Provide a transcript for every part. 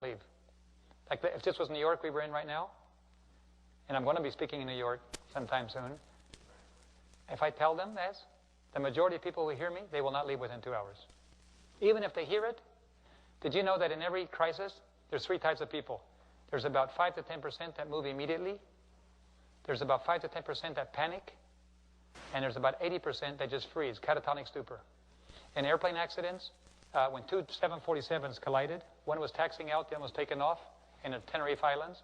leave. Like if this was New York we were in right now, and I'm going to be speaking in New York sometime soon, if I tell them this, the majority of people who hear me, they will not leave within 2 hours. Even if they hear it, did you know that in every crisis, there's 3 types of people? There's about 5 to 10% that move immediately. There's about 5 to 10% that panic. And there's about 80% that just freeze, catatonic stupor. In airplane accidents, when 2 747s collided, one was taxiing out, the other was taken off in the Tenerife Islands.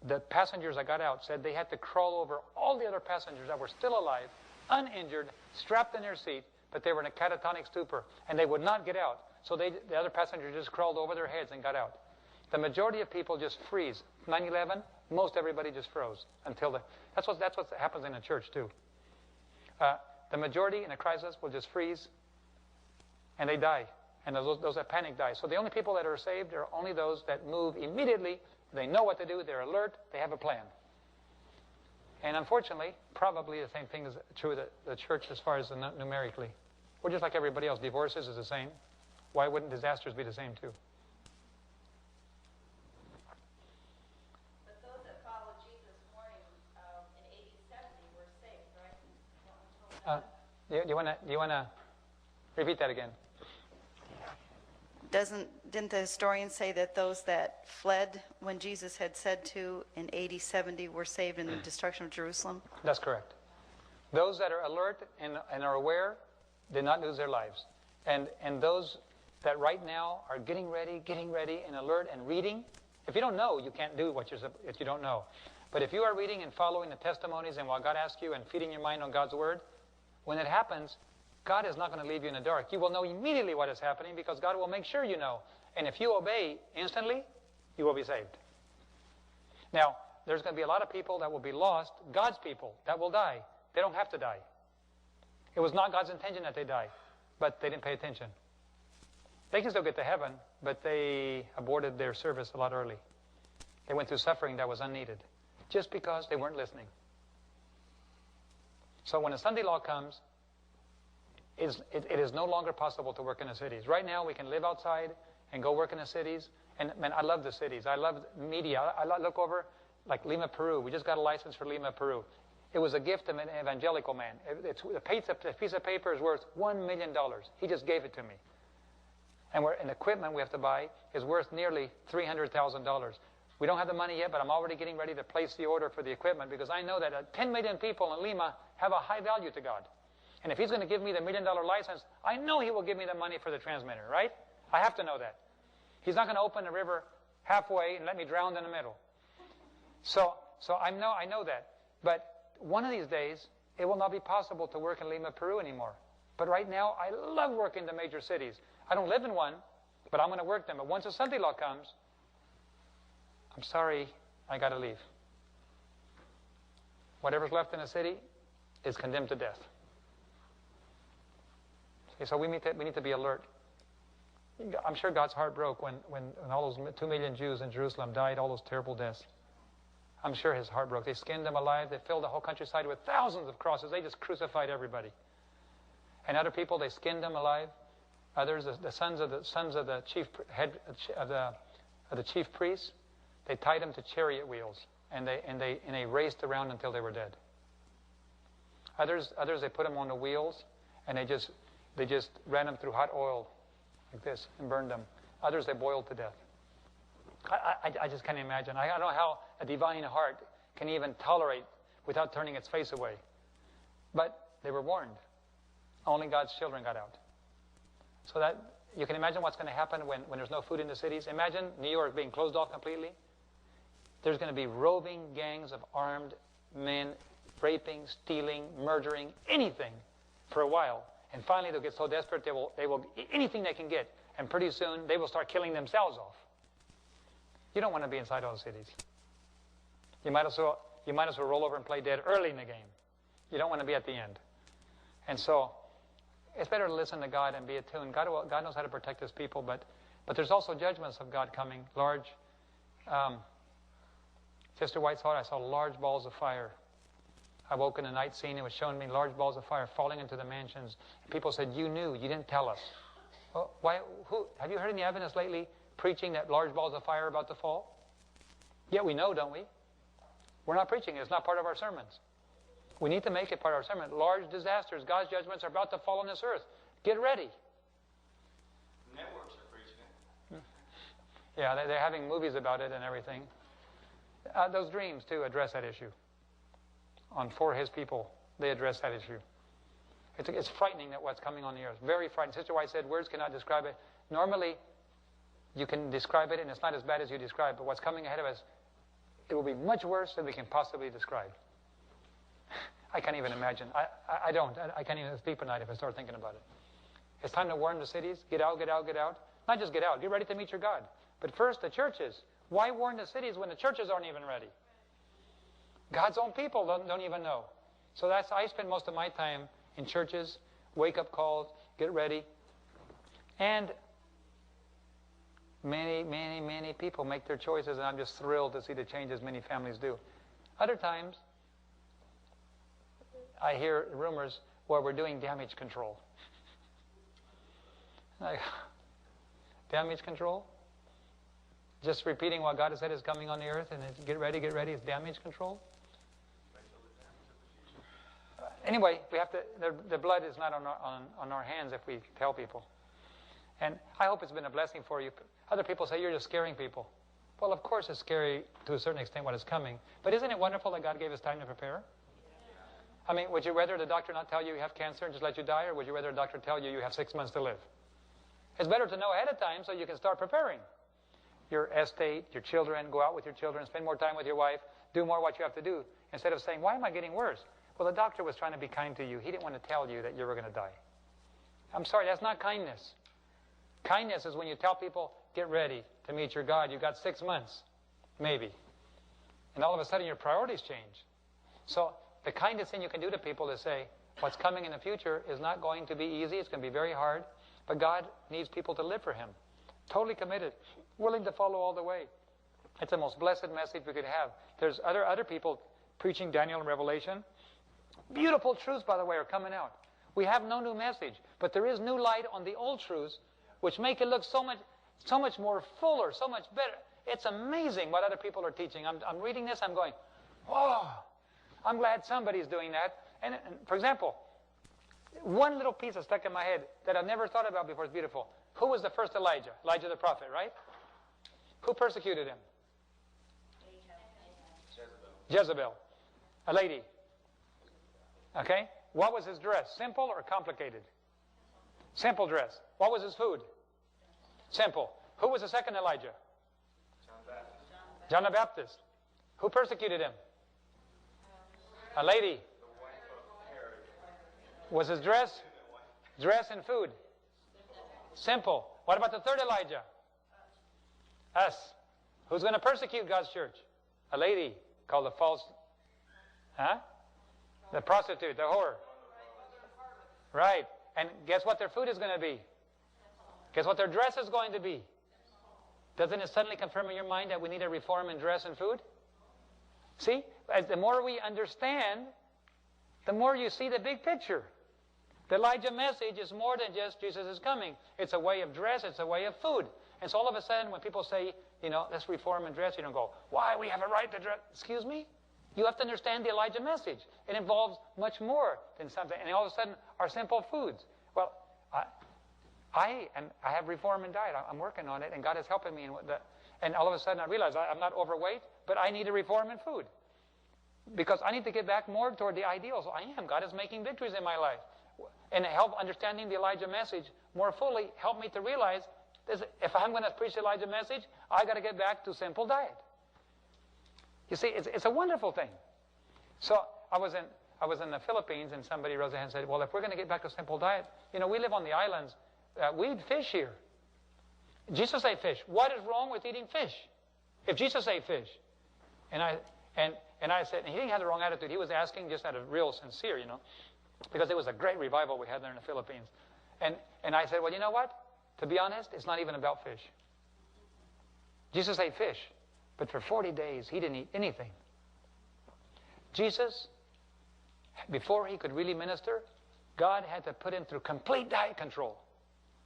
The passengers that got out said they had to crawl over all the other passengers that were still alive, uninjured, strapped in their seat, but they were in a catatonic stupor, and they would not get out. So the other passengers just crawled over their heads and got out. The majority of people just freeze. 9/11, most everybody just froze until that's what happens in a church too. The majority in a crisis will just freeze, and they die. And those that panic die. So the only people that are saved are only those that move immediately. They know what to do. They're alert. They have a plan. And unfortunately, probably the same thing is true of the church as far as numerically. We're just like everybody else. Divorces is the same. Why wouldn't disasters be the same too? But those that followed Jesus' warning in AD 70 were saved, right? Do you want to repeat that again? Didn't the historians say that those that fled when Jesus had said to in AD 70 were saved in the destruction of Jerusalem? That's correct. Those that are alert and are aware did not lose their lives. And those that right now are getting ready and alert and reading. If you don't know, you can't do if you don't know. But if you are reading and following the testimonies and what God asks you and feeding your mind on God's Word, when it happens, God is not going to leave you in the dark. You will know immediately what is happening because God will make sure you know. And if you obey instantly, you will be saved. Now, there's going to be a lot of people that will be lost, God's people, that will die. They don't have to die. It was not God's intention that they die, but they didn't pay attention. They can still get to heaven, but they aborted their service a lot early. They went through suffering that was unneeded, just because they weren't listening. So when a Sunday law comes, it is no longer possible to work in the cities. Right now, we can live outside and go work in the cities. And man, I love the cities. I love media. I look over, like Lima, Peru. We just got a license for Lima, Peru. It was a gift of an evangelical man. A piece of paper is worth $1 million. He just gave it to me. And equipment we have to buy is worth nearly $300,000. We don't have the money yet, but I'm already getting ready to place the order for the equipment because I know that 10 million people in Lima have a high value to God. And if he's going to give me the $1 million license, I know he will give me the money for the transmitter, right? I have to know that. He's not going to open the river halfway and let me drown in the middle. So I know that. But one of these days, it will not be possible to work in Lima, Peru anymore. But right now, I love working in the major cities. I don't live in one, but I'm going to work them. But once a Sunday law comes, I'm sorry, I got to leave. Whatever's left in the city is condemned to death. Okay, so we need to be alert. I'm sure God's heart broke when all those 2 million Jews in Jerusalem died, all those terrible deaths. I'm sure his heart broke. They skinned them alive. They filled the whole countryside with thousands of crosses. They just crucified everybody. And other people, they skinned them alive. Others, the sons of the chief head of the chief priests, they tied them to chariot wheels and they raced around until they were dead. Others they put them on the wheels and they just ran them through hot oil like this and burned them. Others they boiled to death. I just can't imagine. I don't know how a divine heart can even tolerate without turning its face away. But they were warned. Only God's children got out. So that you can imagine what's going to happen when there's no food in the cities. Imagine New York being closed off completely. There's going to be roving gangs of armed men raping, stealing, murdering, anything for a while. And finally they'll get so desperate they will anything they can get. And pretty soon they will start killing themselves off. You don't want to be inside those cities. You might as well roll over and play dead early in the game. You don't want to be at the end. And so it's better to listen to God and be attuned. God knows how to protect his people, but there's also judgments of God coming. Large, Sister White saw it. I saw large balls of fire. I woke in the night scene. It was showing me large balls of fire falling into the mansions. And people said, "You knew. You didn't tell us." Well, have you heard any evidence lately preaching that large balls of fire are about to fall? Yet we know, don't we? We're not preaching it. It's not part of our sermons. We need to make it part of our sermon. Large disasters, God's judgments are about to fall on this earth. Get ready. Networks are preaching it. Yeah, they're having movies about it and everything. Those dreams, too, address that issue. For His people, they address that issue. It's frightening that what's coming on the earth. Very frightening. Sister White said words cannot describe it. Normally, you can describe it, and it's not as bad as you describe. But what's coming ahead of us, it will be much worse than we can possibly describe. I can't even imagine. I can't even sleep at night if I start thinking about it. It's time to warn the cities. Get out, get out, get out. Not just get out. Get ready to meet your God. But first, the churches. Why warn the cities when the churches aren't even ready? God's own people don't even know. So I spend most of my time in churches, wake-up calls, get ready. And many, many, many people make their choices, and I'm just thrilled to see the changes many families do. Other times, I hear rumors where we're doing damage control. Like, damage control? Just repeating what God has said is coming on the earth, and it's get ready, it's damage control? Anyway, we have to. The blood is not on our hands if we tell people. And I hope it's been a blessing for you. Other people say you're just scaring people. Well, of course it's scary to a certain extent what is coming. But isn't it wonderful that God gave us time to prepare? I mean, would you rather the doctor not tell you you have cancer and just let you die, or would you rather the doctor tell you you have 6 months to live? It's better to know ahead of time so you can start preparing. Your estate, your children, go out with your children, spend more time with your wife, do more what you have to do, instead of saying, why am I getting worse? Well, the doctor was trying to be kind to you. He didn't want to tell you that you were going to die. I'm sorry, that's not kindness. Kindness is when you tell people, get ready to meet your God. You've got 6 months, maybe. And all of a sudden your priorities change. So the kindest thing you can do to people is say, what's coming in the future is not going to be easy. It's going to be very hard. But God needs people to live for Him. Totally committed. Willing to follow all the way. It's the most blessed message we could have. There's other people preaching Daniel and Revelation. Beautiful truths, by the way, are coming out. We have no new message. But there is new light on the old truths, which make it look so much more fuller, so much better. It's amazing what other people are teaching. I'm reading this, I'm going, whoa, I'm glad somebody's doing that. And for example, one little piece that stuck in my head that I've never thought about before is beautiful. Who was the first Elijah? Elijah the prophet, right? Who persecuted him? Jezebel. A lady. Okay? What was his dress? Simple or complicated? Simple dress. What was his food? Simple. Who was the second Elijah? John the Baptist. Who persecuted him? A lady. Was his dress? Dress and food. Simple. What about the third Elijah? Us. Who's going to persecute God's church? A lady called the false... The prostitute, the whore. Right. And guess what their food is going to be? Guess what their dress is going to be? Doesn't it suddenly confirm in your mind that we need a reform in dress and food? See? The more we understand, the more you see the big picture. The Elijah message is more than just Jesus is coming. It's a way of dress. It's a way of food. And so all of a sudden, when people say, let's reform and dress, you don't go, why? We have a right to dress. Excuse me? You have to understand the Elijah message. It involves much more than something. And all of a sudden, our simple foods. Well, I have reform in diet. I'm working on it, and God is helping me. And all of a sudden, I realize I'm not overweight, but I need a reform in food. Because I need to get back more toward the ideals. I am. God is making victories in my life. And help understanding the Elijah message more fully help me to realize if I'm going to preach the Elijah message, I got to get back to simple diet. You see, it's a wonderful thing. So I was in the Philippines, and somebody rose their hand and said, well, if we're going to get back to simple diet, we live on the islands. We eat fish here. Jesus ate fish. What is wrong with eating fish? If Jesus ate fish. And I said, and he didn't have the wrong attitude. He was asking just out of real sincere, because it was a great revival we had there in the Philippines. And I said, well, you know what? To be honest, it's not even about fish. Jesus ate fish, but for 40 days, he didn't eat anything. Jesus, before he could really minister, God had to put him through complete diet control.